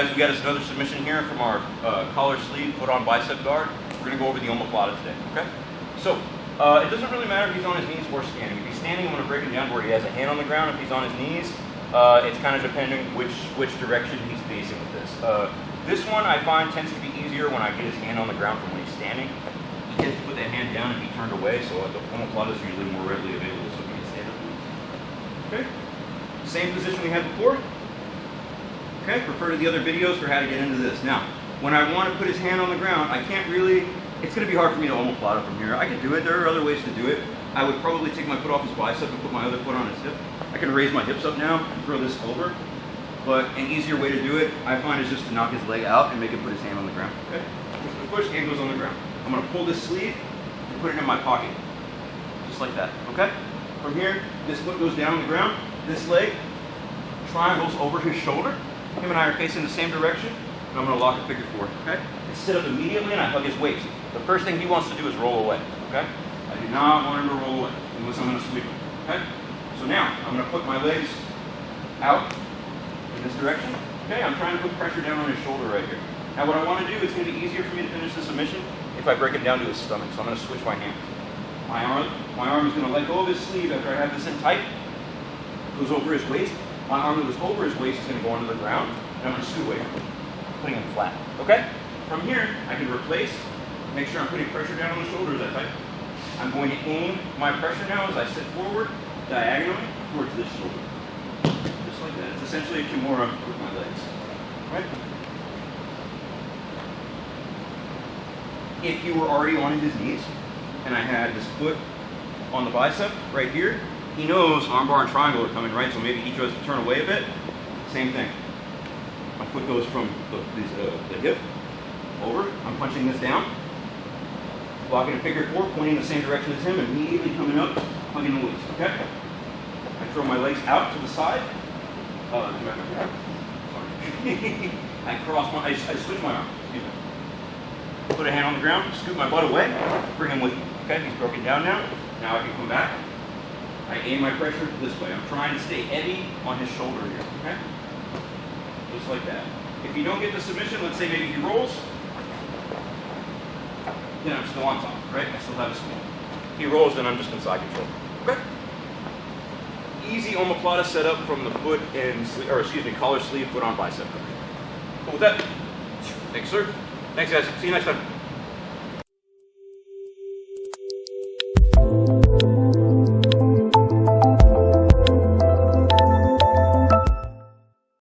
guys, we got us another submission here from our collar sleeve, foot on bicep guard. We're going to go over the Omoplata today, okay? So, it doesn't really matter if he's on his knees or standing. If he's standing, I'm going to break him down where he has a hand on the ground. If he's on his knees, it's kind of depending which direction he's facing with this. This one I find tends to be easier when I get his hand on the ground from when he's standing. He tends to put that hand down and be turned away, so the Omoplata is usually more readily available, so he can stand up. Okay? Same position we had before. Okay, refer to the other videos for how to get into this. Now, when I want to put his hand on the ground, I can't really, it's going to be hard for me to Omoplata from here. I can do it, there are other ways to do it. I would probably take my foot off his bicep and put my other foot on his hip. I can raise my hips up now and throw this over. But an easier way to do it, I find, is just to knock his leg out and make him put his hand on the ground. Okay? Push, hand goes on the ground. I'm going to pull this sleeve and put it in my pocket. Just like that, okay? From here, this foot goes down on the ground. This leg triangles over his shoulder. Him and I are facing the same direction, and I'm going to lock a figure four, okay? I sit up immediately and I hug his waist. The first thing he wants to do is roll away, okay? I do not want him to roll away unless I'm going to sweep him, okay? So now, I'm going to put my legs out in this direction. Okay, I'm trying to put pressure down on his shoulder right here. Now what I want to do, it's going to be easier for me to finish the submission if I break him down to his stomach. So I'm going to switch my hands. My arm is going to let go of his sleeve after I have this in tight. Goes over his waist. My arm that was over his waist is going to go onto the ground, and I'm going to scoot away from him, putting him flat. Okay? From here, I can replace, make sure I'm putting pressure down on the shoulder as I tighten. I'm going to aim my pressure now as I sit forward, diagonally, towards this shoulder. Just like that. It's essentially a Kimura with my legs. Right? If you were already on his knees, and I had his foot on the bicep right here, he knows armbar and triangle are coming, right? So maybe he tries to turn away a bit. Same thing. My foot goes from the hip over. I'm punching this down. Blocking a figure four, pointing the same direction as him, immediately coming up, hugging the waist, okay? I throw my legs out to the side. Sorry. I switch my arm, excuse me. Put a hand on the ground, scoot my butt away, bring him with me, okay? He's broken down now. Now I can come back. I aim my pressure this way. I'm trying to stay heavy on his shoulder here, okay? Just like that. If you don't get the submission, let's say maybe he rolls, then I'm still on top, right? I still have a squat. If he rolls, then I'm just in side control, okay? Easy Omoplata setup from the foot and, collar sleeve, foot on bicep. Cool with that? Thanks, sir. Thanks, guys. See you next time.